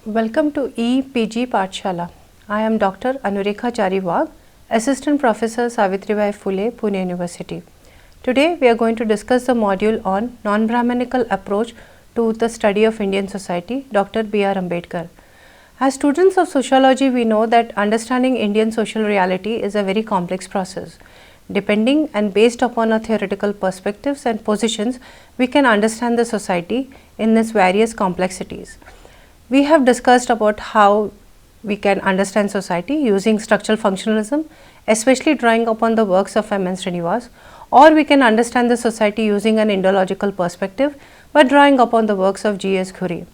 Welcome to EPG Pathshala. I am Dr. Anurekha Chariwag, Assistant Professor Savitribai Phule, Pune University. Today we are going to discuss the module on non-Brahminical approach to the study of Indian society, Dr. B.R. Ambedkar. As students of sociology, we know that understanding Indian social reality is a very complex process. Depending and based upon our theoretical perspectives and positions, we can understand the society in its various complexities. We have discussed about how we can understand society using structural functionalism, especially drawing upon the works of M. N. Srinivas, or we can understand the society using an Indological perspective by drawing upon the works of G. S. Ghuri.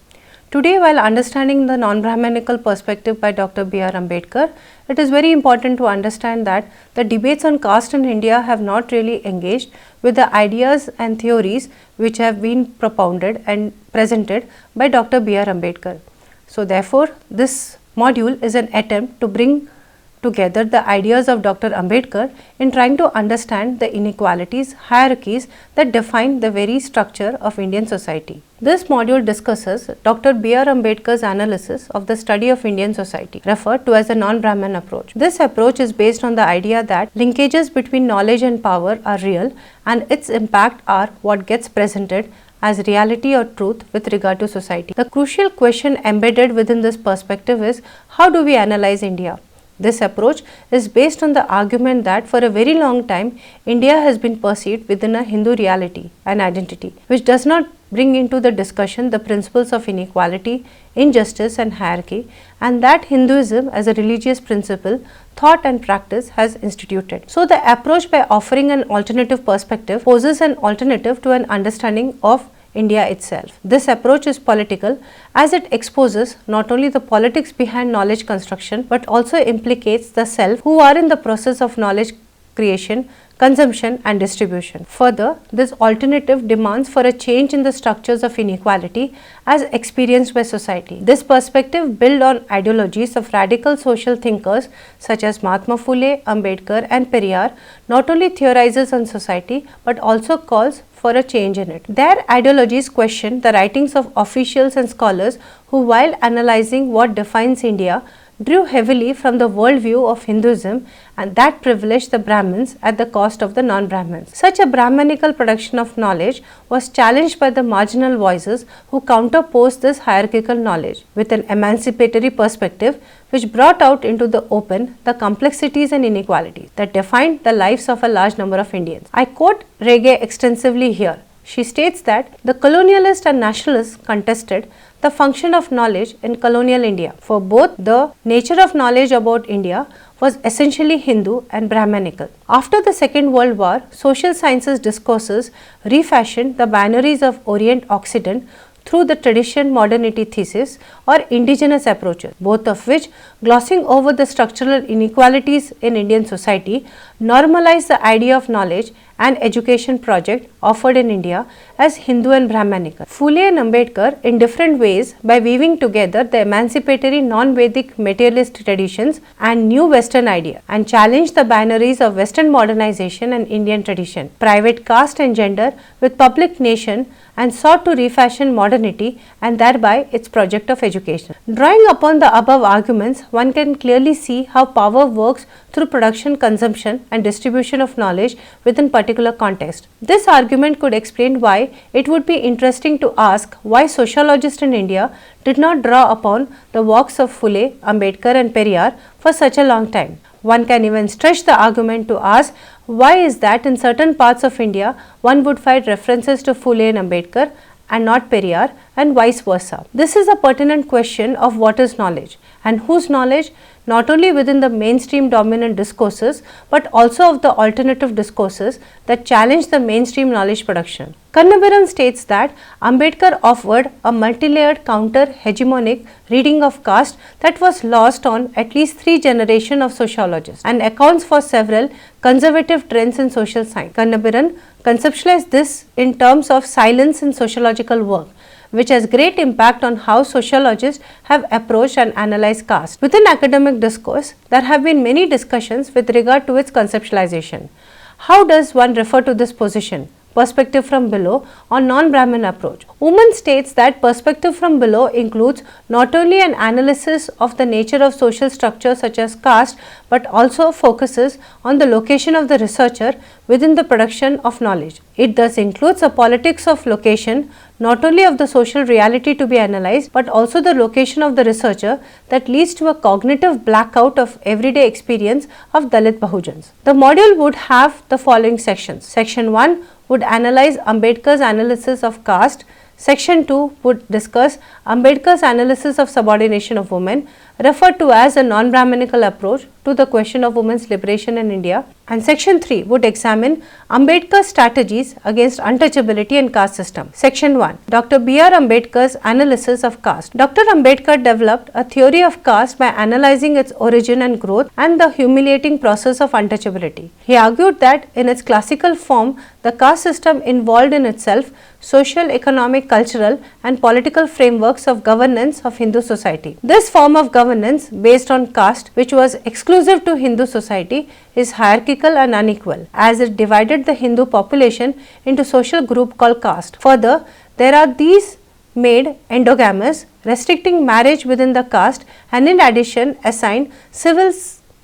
Today, while understanding the non-Brahminical perspective by Dr. B.R. Ambedkar, it is very important to understand that the debates on caste in India have not really engaged with the ideas and theories which have been propounded and presented by Dr. B.R. Ambedkar. So, therefore, this module is an attempt to bring together the ideas of Dr. Ambedkar in trying to understand the inequalities, hierarchies that define the very structure of Indian society. This module discusses Dr. B.R. Ambedkar's analysis of the study of Indian society, referred to as a non-Brahmin approach. This approach is based on the idea that linkages between knowledge and power are real and its impact are what gets presented as reality or truth with regard to society. The crucial question embedded within this perspective is, how do we analyze India? This approach is based on the argument that for a very long time, India has been perceived within a Hindu reality and identity, which does not bring into the discussion the principles of inequality, injustice and hierarchy, and that Hinduism as a religious principle, thought and practice has instituted. So, the approach by offering an alternative perspective poses an alternative to an understanding of India itself. This approach is political as it exposes not only the politics behind knowledge construction but also implicates the self who are in the process of knowledge creation, consumption and distribution. Further, this alternative demands for a change in the structures of inequality as experienced by society. This perspective, built on ideologies of radical social thinkers such as Mahatma Phule, Ambedkar and Periyar, not only theorizes on society but also calls for a change in it. Their ideologies question the writings of officials and scholars who, while analyzing what defines India, drew heavily from the worldview of Hinduism and that privileged the Brahmins at the cost of the non-Brahmins. Such a Brahminical production of knowledge was challenged by the marginal voices who counterposed this hierarchical knowledge with an emancipatory perspective which brought out into the open the complexities and inequalities that defined the lives of a large number of Indians. I quote Rege extensively here. She states that the colonialists and nationalists contested the function of knowledge in colonial India. For both, the nature of knowledge about India was essentially Hindu and Brahminical. After the Second World War, social sciences discourses refashioned the binaries of Orient-Occident through the tradition modernity thesis or indigenous approaches, both of which, glossing over the structural inequalities in Indian society, normalize the idea of knowledge and education project offered in India as Hindu and Brahminical. Phule and Ambedkar, in different ways, by weaving together the emancipatory non-Vedic materialist traditions and new Western idea, and challenged the binaries of Western modernization and Indian tradition, private caste and gender with public nation, and sought to refashion modernity and thereby its project of education. Drawing upon the above arguments, one can clearly see how power works through production, consumption and distribution of knowledge within particular context. This argument could explain why it would be interesting to ask why sociologists in India did not draw upon the works of Phule, Ambedkar and Periyar for such a long time. One can even stretch the argument to ask why is that in certain parts of India one would find references to Phule and Ambedkar and not Periyar and vice versa. This is a pertinent question of what is knowledge and whose knowledge, not only within the mainstream dominant discourses but also of the alternative discourses that challenge the mainstream knowledge production. Kannabiran states that Ambedkar offered a multi-layered counter-hegemonic reading of caste that was lost on at least 3 generations of sociologists and accounts for several conservative trends in social science. Kannabiran conceptualized this in terms of silence in sociological work, which has great impact on how sociologists have approached and analyzed caste. Within academic discourse, there have been many discussions with regard to its conceptualization. How does one refer to this position? perspective from below or non-Brahmin approach. Woman states that perspective from below includes not only an analysis of the nature of social structures such as caste, but also focuses on the location of the researcher within the production of knowledge. It thus includes a politics of location, not only of the social reality to be analyzed, but also the location of the researcher that leads to a cognitive blackout of everyday experience of Dalit Bahujans. The module would have the following sections. Section 1 would analyze Ambedkar's analysis of caste. Section 2 would discuss Ambedkar's analysis of subordination of women, referred to as a non-Brahminical approach to the question of women's liberation in India. And Section 3 would examine Ambedkar's strategies against untouchability and caste system. Section 1. Dr. B.R. Ambedkar's analysis of caste. Dr. Ambedkar developed a theory of caste by analyzing its origin and growth and the humiliating process of untouchability. He argued that in its classical form, the caste system involved in itself social, economic, cultural and political frameworks of governance of Hindu society. This form of governance based on caste, which was exclusive to Hindu society, is hierarchical and unequal, as it divided the Hindu population into social group called caste. Further, there are these made endogamous, restricting marriage within the caste, and in addition assigned civil,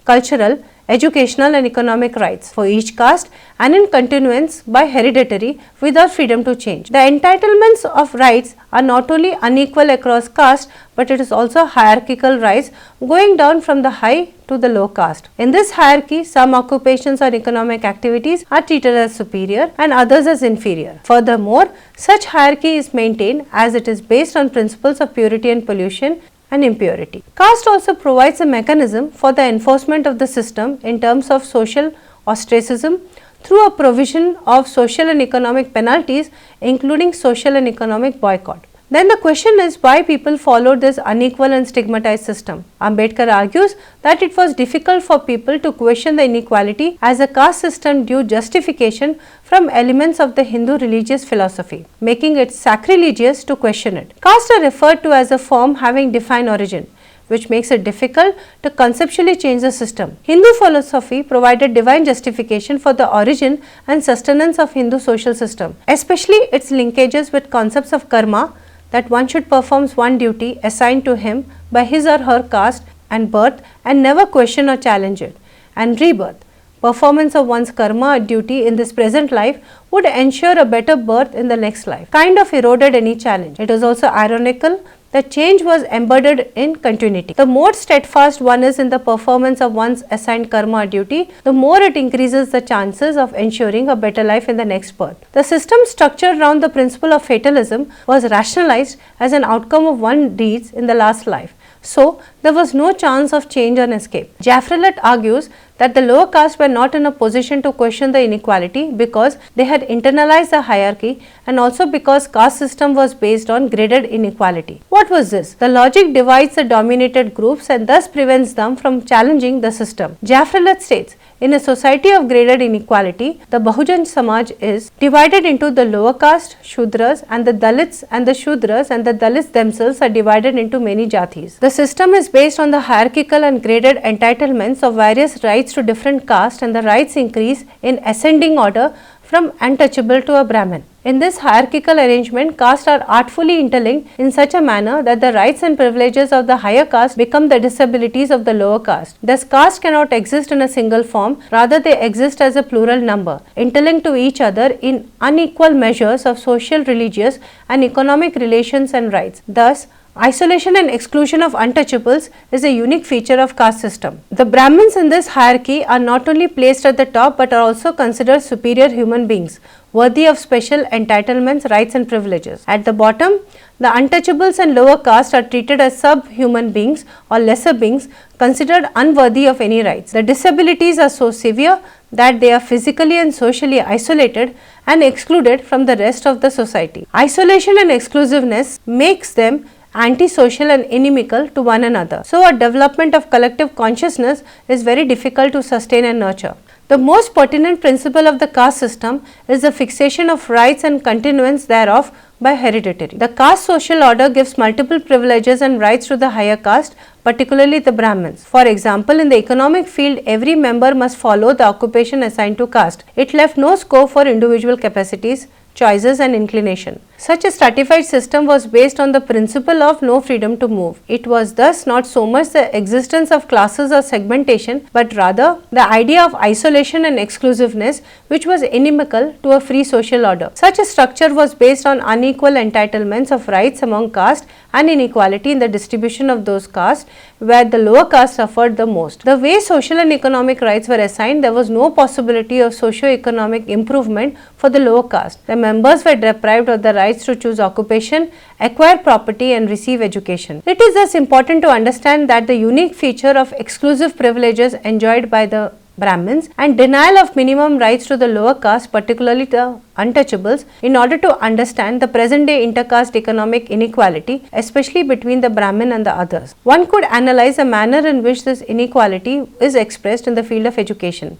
cultural, educational and economic rights for each caste and in continuance by hereditary without freedom to change. The entitlements of rights are not only unequal across caste, but it is also hierarchical rights going down from the high to the low caste. In this hierarchy, some occupations or economic activities are treated as superior and others as inferior. Furthermore, such hierarchy is maintained as it is based on principles of purity and pollution and impurity. Caste also provides a mechanism for the enforcement of the system in terms of social ostracism through a provision of social and economic penalties, including social and economic boycott. Then the question is why people followed this unequal and stigmatized system. Ambedkar argues that it was difficult for people to question the inequality as a caste system due justification from elements of the Hindu religious philosophy, making it sacrilegious to question it. Caste are referred to as a form having defined origin, which makes it difficult to conceptually change the system. Hindu philosophy provided divine justification for the origin and sustenance of Hindu social system, especially its linkages with concepts of karma, that one should perform one duty assigned to him by his or her caste and birth and never question or challenge it, and rebirth. Performance of one's karma or duty in this present life would ensure a better birth in the next life, kind of eroded any challenge. It is also ironical that change was embedded in continuity. The more steadfast one is in the performance of one's assigned karma or duty, the more it increases the chances of ensuring a better life in the next birth. The system structured around the principle of fatalism was rationalized as an outcome of one's deeds in the last life. So, there was no chance of change or escape. Jaffrelet argues that the lower caste were not in a position to question the inequality because they had internalized the hierarchy and also because caste system was based on graded inequality. What was this? The logic divides the dominated groups and thus prevents them from challenging the system. Jaffrelet states, in a society of graded inequality, the Bahujan Samaj is divided into the lower caste, Shudras, and the Dalits, and the Shudras and the Dalits themselves are divided into many jatis. The system is based on the hierarchical and graded entitlements of various rights to different castes, and the rights increase in ascending order from untouchable to a Brahmin. In this hierarchical arrangement, castes are artfully interlinked in such a manner that the rights and privileges of the higher caste become the disabilities of the lower caste. Thus, caste cannot exist in a single form, rather they exist as a plural number, interlinked to each other in unequal measures of social, religious and economic relations and rights. Thus, isolation and exclusion of untouchables is a unique feature of caste system. The Brahmins in this hierarchy are not only placed at the top but are also considered superior human beings, worthy of special entitlements, rights and privileges. At the bottom, the untouchables and lower caste are treated as sub-human beings or lesser beings considered unworthy of any rights. The disabilities are so severe that they are physically and socially isolated and excluded from the rest of the society. Isolation and exclusiveness makes them antisocial and inimical to one another. So, a development of collective consciousness is very difficult to sustain and nurture. The most pertinent principle of the caste system is the fixation of rights and continuance thereof by hereditary. The caste social order gives multiple privileges and rights to the higher caste, particularly the Brahmins. For example, in the economic field, every member must follow the occupation assigned to caste. It left no scope for individual capacities, choices and inclination. Such a stratified system was based on the principle of no freedom to move. It was thus not so much the existence of classes or segmentation, but rather the idea of isolation and exclusiveness which was inimical to a free social order. Such a structure was based on unequal entitlements of rights among caste and inequality in the distribution of those castes where the lower caste suffered the most. The way social and economic rights were assigned, there was no possibility of socio-economic improvement for the lower caste. The members were deprived of the rights to choose occupation, acquire property and receive education. It is thus important to understand that the unique feature of exclusive privileges enjoyed by the Brahmins and denial of minimum rights to the lower caste, particularly the untouchables, in order to understand the present day intercaste economic inequality, especially between the Brahmin and the others. One could analyze the manner in which this inequality is expressed in the field of education.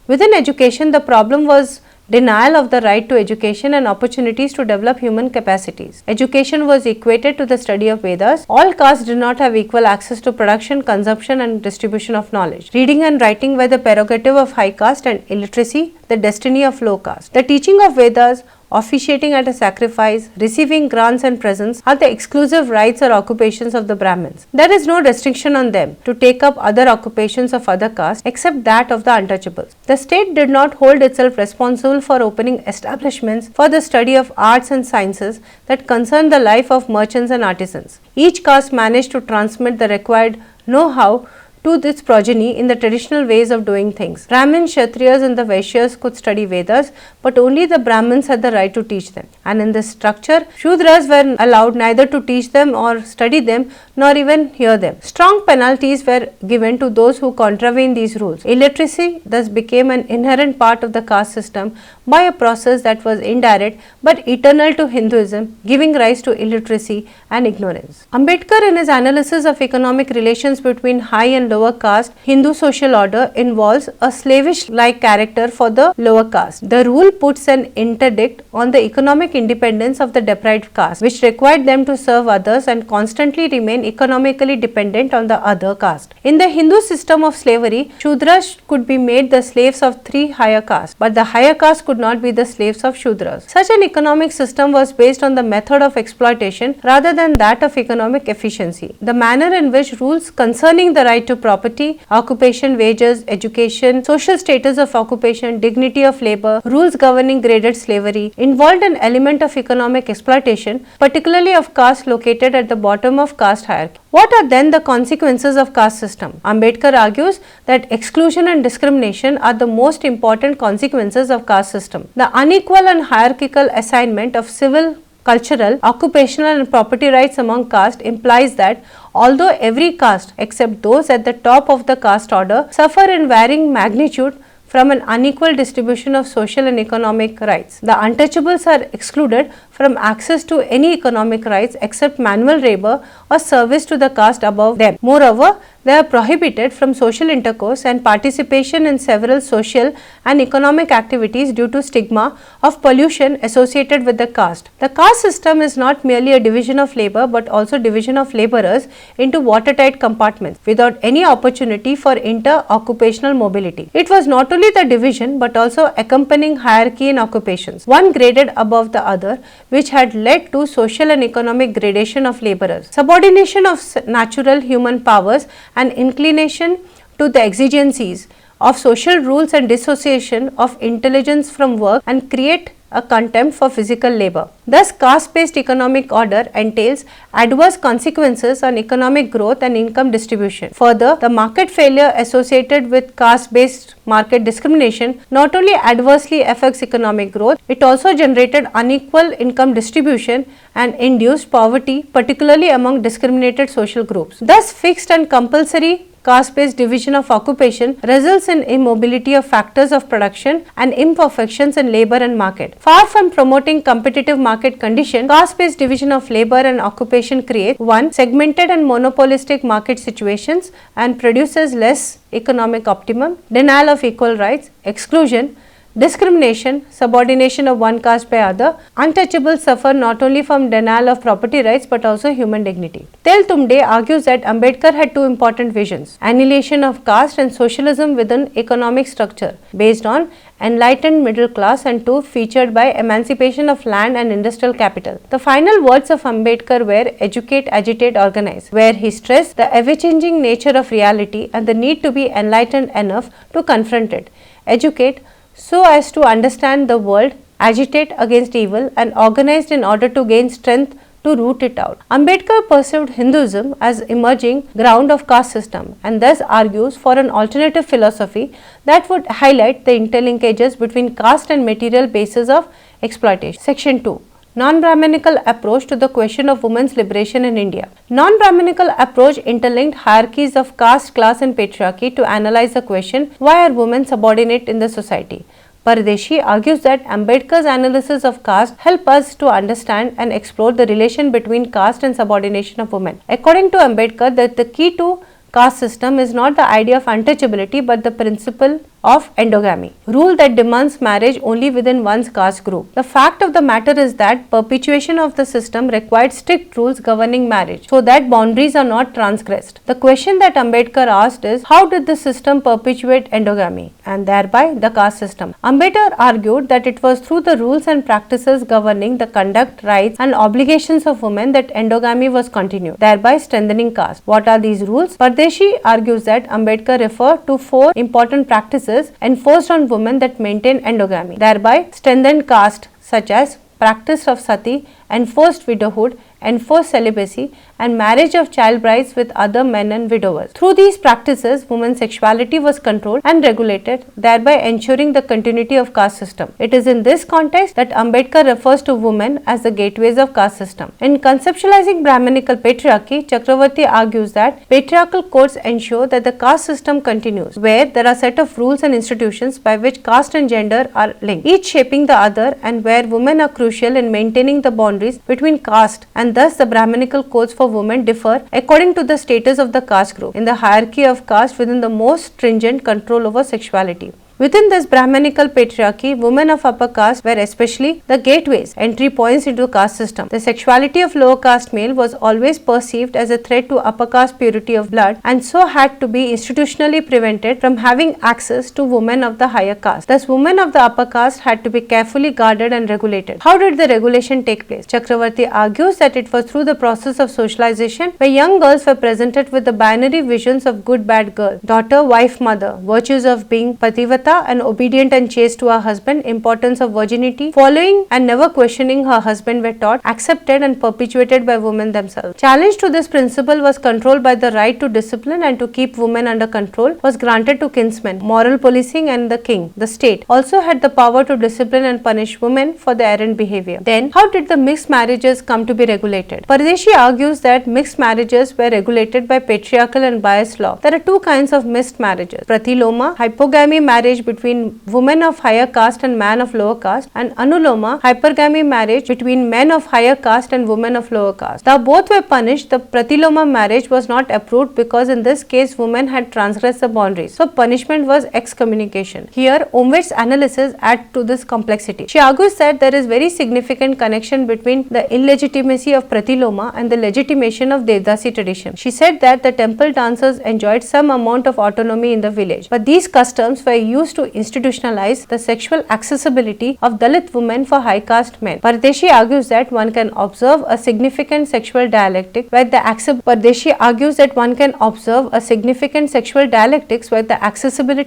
Within education, the problem was denial of the right to education and opportunities to develop human capacities. Education was equated to the study of Vedas. All castes did not have equal access to production, consumption and distribution of knowledge. Reading and writing were the prerogative of high caste and illiteracy the destiny of low caste. The teaching of Vedas, officiating at a sacrifice, receiving grants and presents are the exclusive rights or occupations of the Brahmins. There is no restriction on them to take up other occupations of other castes except that of the untouchables. The state did not hold itself responsible for opening establishments for the study of arts and sciences that concern the life of merchants and artisans. Each caste managed to transmit the required know-how to its progeny in the traditional ways of doing things. Brahmins, Kshatriyas and the Vaishyas could study Vedas, but only the Brahmins had the right to teach them. And in this structure, Shudras were allowed neither to teach them or study them, nor even hear them. Strong penalties were given to those who contravened these rules. Illiteracy thus became an inherent part of the caste system by a process that was indirect but eternal to Hinduism, giving rise to illiteracy and ignorance. Ambedkar, in his analysis of economic relations between high and lower caste Hindu social order, involves a slavish-like character for the lower caste. The rule puts an interdict on the economic independence of the deprived caste, which required them to serve others and constantly remain economically dependent on the other caste. In the Hindu system of slavery, Shudras could be made the slaves of 3 higher castes, but the higher caste could not be the slaves of Shudras. Such an economic system was based on the method of exploitation rather than that of economic efficiency. The manner in which rules concerning the right to property, occupation, wages, education, social status of occupation, dignity of labor, rules governing graded slavery involved an element of economic exploitation, particularly of caste located at the bottom of caste hierarchy. What are then the consequences of caste system? Ambedkar argues that exclusion and discrimination are the most important consequences of caste system. The unequal and hierarchical assignment of civil, cultural, occupational and property rights among caste implies that although every caste except those at the top of the caste order suffer in varying magnitude from an unequal distribution of social and economic rights, the untouchables are excluded from access to any economic rights except manual labor or service to the caste above them. Moreover, they are prohibited from social intercourse and participation in several social and economic activities due to stigma of pollution associated with the caste. The caste system is not merely a division of labor but also division of laborers into watertight compartments without any opportunity for inter-occupational mobility. It was not only the division but also accompanying hierarchy in occupations, one graded above the other, which had led to social and economic gradation of laborers, subordination of natural human powers and inclination to the exigencies of social rules and dissociation of intelligence from work and create a contempt for physical labor. Thus, caste-based economic order entails adverse consequences on economic growth and income distribution. Further, the market failure associated with caste-based market discrimination not only adversely affects economic growth, it also generated unequal income distribution and induced poverty, particularly among discriminated social groups. Thus, fixed and compulsory caste-based division of occupation results in immobility of factors of production and imperfections in labor and market. Far from promoting competitive market condition, caste-based division of labor and occupation creates one segmented and monopolistic market situations and produces less economic optimum, denial of equal rights, exclusion, discrimination, subordination of one caste by other. Untouchables suffer not only from denial of property rights but also human dignity. Tel Tumde argues that Ambedkar had two important visions: annihilation of caste and socialism within economic structure based on enlightened middle class, and two, featured by emancipation of land and industrial capital. The final words of Ambedkar were educate, agitate, organize, where he stressed the ever-changing nature of reality and the need to be enlightened enough to confront it. Educate so as to understand the world, agitate against evil, and organized in order to gain strength to root it out. Ambedkar perceived Hinduism as emerging ground of caste system and thus argues for an alternative philosophy that would highlight the interlinkages between caste and material basis of exploitation. Section 2. Non-Brahminical approach to the question of women's liberation in India. Non-Brahminical approach interlinked hierarchies of caste, class and patriarchy to analyze the question, why are women subordinate in the society? Pardeshi argues that Ambedkar's analysis of caste help us to understand and explore the relation between caste and subordination of women. According to Ambedkar, that the key to caste system is not the idea of untouchability but the principle of endogamy, rule that demands marriage only within one's caste group. The fact of the matter is that perpetuation of the system required strict rules governing marriage so that boundaries are not transgressed. The question that Ambedkar asked is, how did the system perpetuate endogamy and thereby the caste system? Ambedkar argued that it was through the rules and practices governing the conduct, rights and obligations of women that endogamy was continued, thereby strengthening caste. What are these rules? Pardeshi argues that Ambedkar referred to four important practices enforced on women that maintain endogamy, thereby strengthened caste, such as practice of sati, enforced widowhood, enforced celibacy and marriage of child brides with other men and widowers. Through these practices, women's sexuality was controlled and regulated, thereby ensuring the continuity of caste system. It is in this context that Ambedkar refers to women as the gateways of caste system. In conceptualizing Brahminical patriarchy, Chakravarti argues that patriarchal codes ensure that the caste system continues, where there are a set of rules and institutions by which caste and gender are linked, each shaping the other, and where women are crucial in maintaining the boundaries between caste, and thus the Brahminical codes for women differ according to the status of the caste group in the hierarchy of caste within the most stringent control over sexuality. Within this Brahminical patriarchy, women of upper caste were especially the gateways, entry points into the caste system. The sexuality of lower caste male was always perceived as a threat to upper caste purity of blood and so had to be institutionally prevented from having access to women of the higher caste. Thus, women of the upper caste had to be carefully guarded and regulated. How did the regulation take place? Chakravarti argues that it was through the process of socialization where young girls were presented with the binary visions of good, bad girl, daughter, wife, mother, virtues of being pativata and obedient and chaste to her husband, importance of virginity, following and never questioning her husband were taught, accepted and perpetuated by women themselves. Challenge to this principle was controlled by the right to discipline and to keep women under control was granted to kinsmen. Moral policing and the king, the state, also had the power to discipline and punish women for their errant behavior. Then, how did the mixed marriages come to be regulated? Pardeshi argues that mixed marriages were regulated by patriarchal and biased law. There are two kinds of mixed marriages: pratiloma, hypogamy marriage between women of higher caste and man of lower caste, and anuloma, hypergamy marriage between men of higher caste and women of lower caste. Though both were punished, the pratiloma marriage was not approved because in this case women had transgressed the boundaries. So punishment was excommunication. Here, Omved's analysis adds to this complexity. She argues that there is very significant connection between the illegitimacy of pratiloma and the legitimation of Devdasi tradition. She said that the temple dancers enjoyed some amount of autonomy in the village, but these customs were used to institutionalize the sexual accessibility of Dalit women for high caste men. Pardeshi argues that one can observe a significant sexual dialectic where the accessibility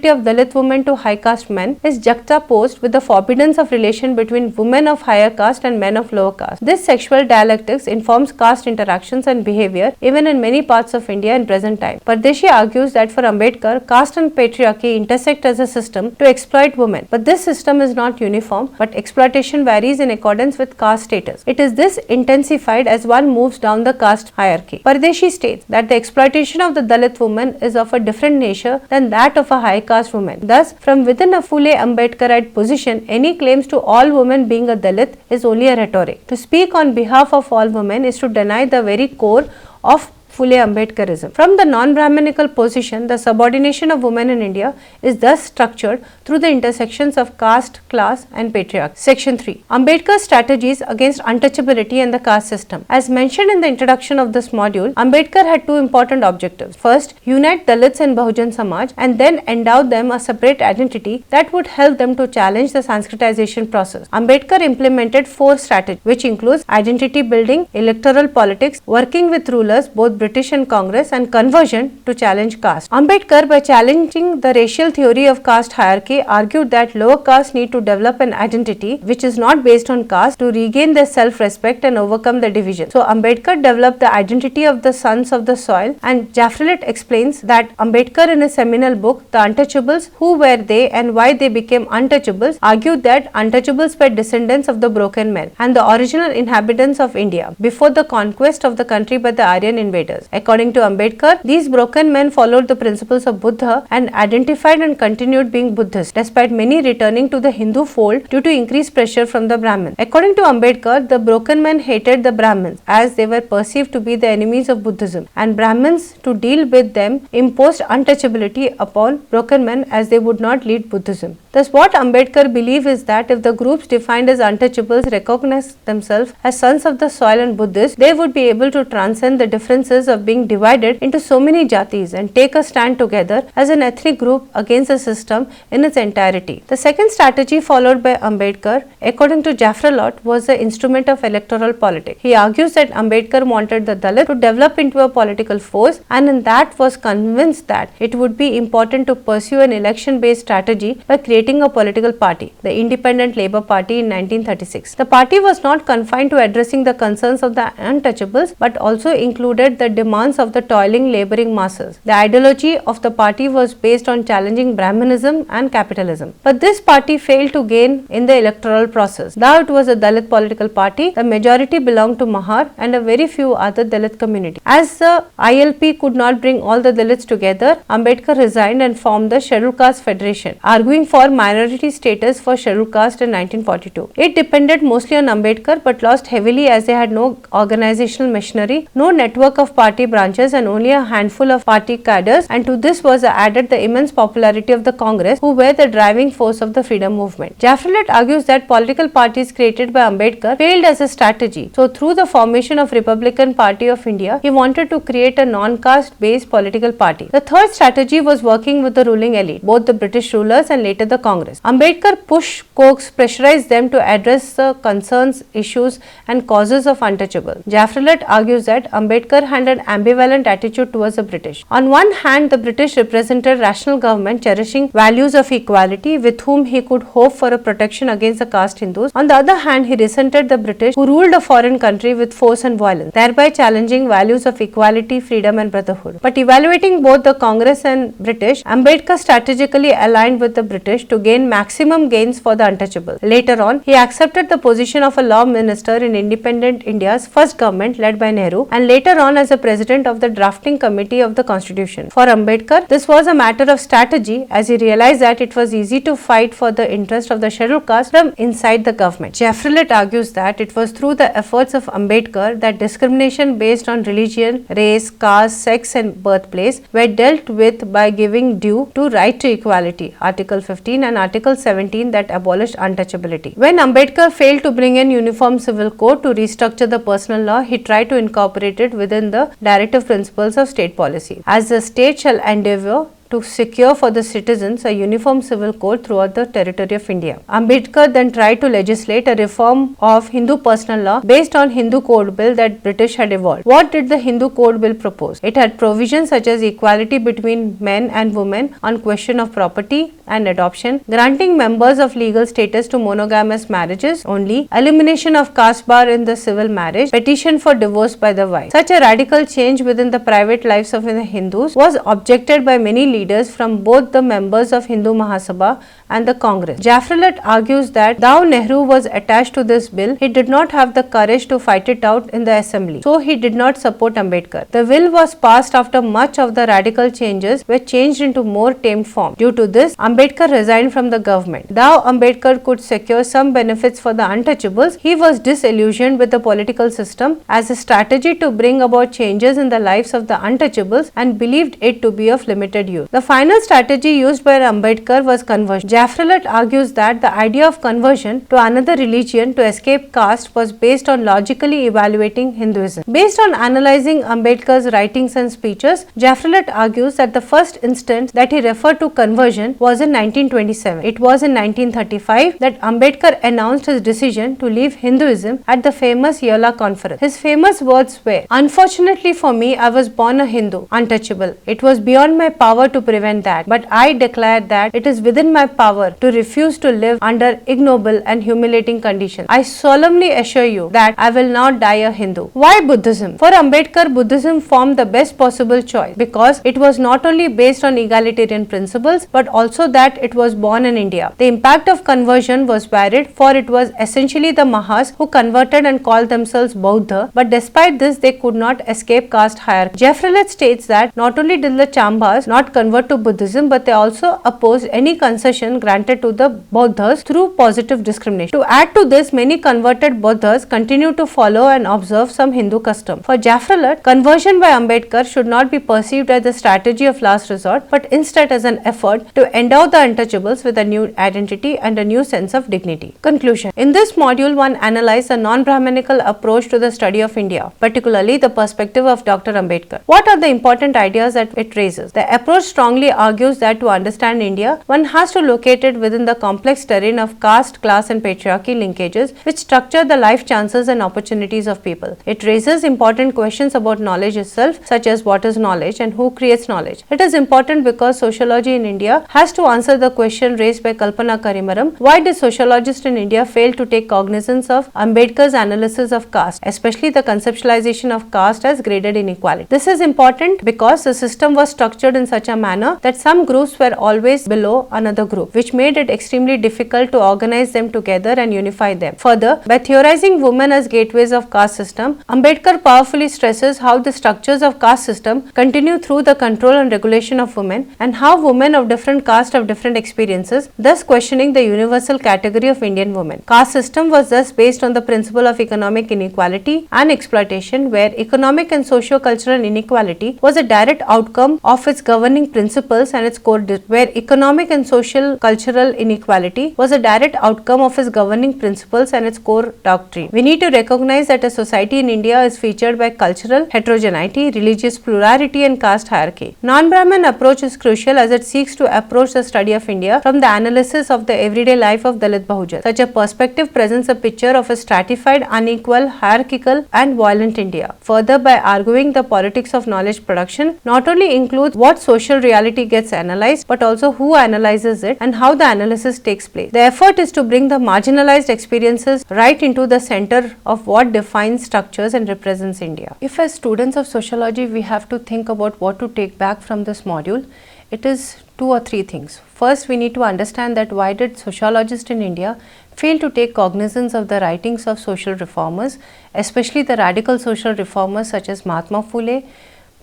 of Dalit women to high caste men is juxtaposed with the forbiddance of relation between women of higher caste and men of lower caste. This sexual dialectics informs caste interactions and behavior even in many parts of India in present time. Pardeshi argues that for Ambedkar, caste and patriarchy intersect as a system system to exploit women. But this system is not uniform, but exploitation varies in accordance with caste status. It is this intensified as one moves down the caste hierarchy. Pardeshi states that the exploitation of the Dalit woman is of a different nature than that of a high caste woman. Thus, from within a Phule Ambedkarite position, any claims to all women being a Dalit is only a rhetoric. To speak on behalf of all women is to deny the very core of Phule Ambedkarism. From the non-Brahminical position, the subordination of women in India is thus structured through the intersections of caste, class and patriarchy. Section 3. Ambedkar's strategies against untouchability and the caste system. As mentioned in the introduction of this module, Ambedkar had two important objectives. First, unite Dalits and Bahujan Samaj and then endow them a separate identity that would help them to challenge the Sanskritization process. Ambedkar implemented four strategies, which includes identity building, electoral politics, working with rulers, both British and Congress, and conversion to challenge caste. Ambedkar, by challenging the racial theory of caste hierarchy, argued that lower castes need to develop an identity which is not based on caste to regain their self-respect and overcome the division. So Ambedkar developed the identity of the sons of the soil, and Jafrelet explains that Ambedkar in his seminal book, The Untouchables, Who Were They and Why They Became Untouchables, argued that untouchables were descendants of the broken men and the original inhabitants of India before the conquest of the country by the Aryan invaders. According to Ambedkar, these broken men followed the principles of Buddha and identified and continued being Buddhists, despite many returning to the Hindu fold due to increased pressure from the Brahmins. According to Ambedkar, the broken men hated the Brahmins as they were perceived to be the enemies of Buddhism, and Brahmins, to deal with them, imposed untouchability upon broken men as they would not lead Buddhism. Thus, what Ambedkar believed is that if the groups defined as untouchables recognize themselves as sons of the soil and Buddhists, they would be able to transcend the differences of being divided into so many jatis and take a stand together as an ethnic group against the system in its entirety. The second strategy followed by Ambedkar, according to Jafrelet, was the instrument of electoral politics. He argues that Ambedkar wanted the Dalit to develop into a political force, and in that was convinced that it would be important to pursue an election-based strategy by creating a political party, the Independent Labour Party, in 1936. The party was not confined to addressing the concerns of the untouchables, but also included the demands of the toiling laboring masses. The ideology of the party was based on challenging Brahminism and capitalism. But this party failed to gain in the electoral process. Though it was a Dalit political party, the majority belonged to Mahar and a very few other Dalit communities. As the ILP could not bring all the Dalits together, Ambedkar resigned and formed the Scheduled Caste Federation, arguing for minority status for scheduled caste in 1942. It depended mostly on Ambedkar but lost heavily as they had no organizational machinery, no network of party branches and only a handful of party cadres, and to this was added the immense popularity of the Congress, who were the driving force of the freedom movement. Jafrelet argues that political parties created by Ambedkar failed as a strategy. So through the formation of Republican Party of India, he wanted to create a non-caste based political party. The third strategy was working with the ruling elite, both the British rulers and later the Congress. Ambedkar pushed, coaxed, pressurized them to address the concerns, issues and causes of untouchable. Jafrelet argues that Ambedkar had an ambivalent attitude towards the British. On one hand, the British represented rational government cherishing values of equality with whom he could hope for a protection against the caste Hindus. On the other hand, he resented the British who ruled a foreign country with force and violence, thereby challenging values of equality, freedom and brotherhood. But evaluating both the Congress and British, Ambedkar strategically aligned with the British to gain maximum gains for the untouchable. Later on, he accepted the position of a law minister in independent India's first government led by Nehru, and later on as a president of the drafting committee of the constitution. For Ambedkar, this was a matter of strategy as he realized that it was easy to fight for the interest of the scheduled caste from inside the government. Jafrelet argues that it was through the efforts of Ambedkar that discrimination based on religion, race, caste, sex and birthplace were dealt with by giving due to right to equality, Article 15 and Article 17 that abolished untouchability. When Ambedkar failed to bring in uniform civil code to restructure the personal law, he tried to incorporate it within the directive principles of state policy. As the state shall endeavour to secure for the citizens a uniform civil code throughout the territory of India. Ambedkar then tried to legislate a reform of Hindu personal law based on Hindu Code Bill that British had evolved. What did the Hindu Code Bill propose? It had provisions such as equality between men and women on question of property and adoption, granting members of legal status to monogamous marriages only, elimination of caste bar in the civil marriage, petition for divorce by the wife. Such a radical change within the private lives of the Hindus was objected by many leaders from both the members of Hindu Mahasabha and the Congress. Jafrullah argues that though Nehru was attached to this bill, he did not have the courage to fight it out in the assembly, so he did not support Ambedkar. The bill was passed after much of the radical changes were changed into more tamed form. Due to this, Ambedkar resigned from the government. Though Ambedkar could secure some benefits for the untouchables, he was disillusioned with the political system as a strategy to bring about changes in the lives of the untouchables and believed it to be of limited use. The final strategy used by Ambedkar was conversion. Jafrullah argues that the idea of conversion to another religion to escape caste was based on logically evaluating Hinduism. Based on analyzing Ambedkar's writings and speeches, Jafrullah argues that the first instance that he referred to conversion was in 1927. It was in 1935 that Ambedkar announced his decision to leave Hinduism at the famous Yola conference. His famous words were, "Unfortunately for me, I was born a Hindu, untouchable. It was beyond my power to prevent that, but I declare that it is within my power to refuse to live under ignoble and humiliating conditions. I solemnly assure you that I will not die a Hindu." Why Buddhism? For Ambedkar, Buddhism formed the best possible choice because it was not only based on egalitarian principles but also that it was born in India. The impact of conversion was varied, for it was essentially the Mahas who converted and called themselves Bauddha, but despite this they could not escape caste hierarchy. Jafrullah states that not only did the Chambas not convert to Buddhism, but they also opposed any concession granted to the Bauddhas through positive discrimination. To add to this, many converted Bauddhas continue to follow and observe some Hindu custom. For Jafrullah, conversion by Ambedkar should not be perceived as a strategy of last resort, but instead as an effort to endow the untouchables with a new identity and a new sense of dignity. Conclusion. In this module, one analyzed a non-Brahminical approach to the study of India, particularly the perspective of Dr. Ambedkar. What are the important ideas that it raises? The approach strongly argues that to understand India, one has to locate it within the complex terrain of caste, class and patriarchy linkages which structure the life chances and opportunities of people. It raises important questions about knowledge itself, such as what is knowledge and who creates knowledge. It is important because sociology in India has to answer the question raised by Kalpana Karimaram: why did sociologists in India fail to take cognizance of Ambedkar's analysis of caste, especially the conceptualization of caste as graded inequality? This is important because the system was structured in such a manner that some groups were always below another group, which made it extremely difficult to organize them together and unify them. Further, by theorizing women as gateways of caste system, Ambedkar powerfully stresses how the structures of caste system continue through the control and regulation of women, and how women of different caste have different experiences, thus questioning the universal category of Indian women. Caste system was thus based on the principle of economic inequality and exploitation, where economic and socio-cultural inequality was a direct outcome of its governing principles and its core where economic and social cultural inequality was a direct outcome of its governing principles and its core doctrine. We need to recognize that a society in India is featured by cultural heterogeneity, religious plurality and caste hierarchy. Non-Brahmin approach is crucial as it seeks to approach the study of India from the analysis of the everyday life of Dalit Bahujan. Such a perspective presents a picture of a stratified, unequal, hierarchical and violent India. Further, by arguing the politics of knowledge production not only includes what social reality gets analyzed, but also who analyzes it and how the analysis takes place. The effort is to bring the marginalized experiences right into the center of what defines, structures and represents India. If as students of sociology we have to think about what to take back from this module, it is 2 or 3 things. First, we need to understand that why did sociologists in India fail to take cognizance of the writings of social reformers, especially the radical social reformers such as Mahatma Phule,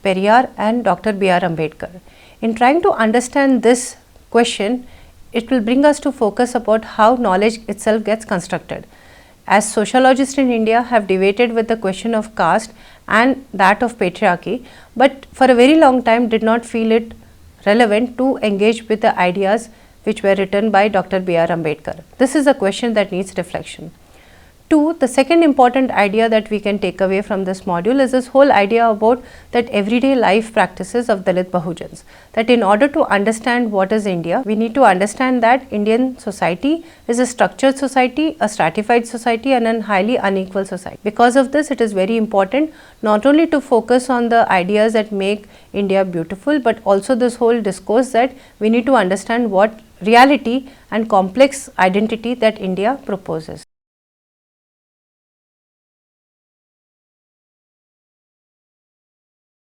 Periyar and Dr. B.R. Ambedkar. In trying to understand this question, it will bring us to focus about how knowledge itself gets constructed. As sociologists in India have debated with the question of caste and that of patriarchy, but for a very long time did not feel it relevant to engage with the ideas which were written by Dr. B.R. Ambedkar. This is a question that needs reflection. 2, the second important idea that we can take away from this module is this whole idea about that everyday life practices of Dalit Bahujans. That in order to understand what is India, we need to understand that Indian society is a structured society, a stratified society and a highly unequal society. Because of this, it is very important not only to focus on the ideas that make India beautiful, but also this whole discourse that we need to understand what reality and complex identity that India proposes.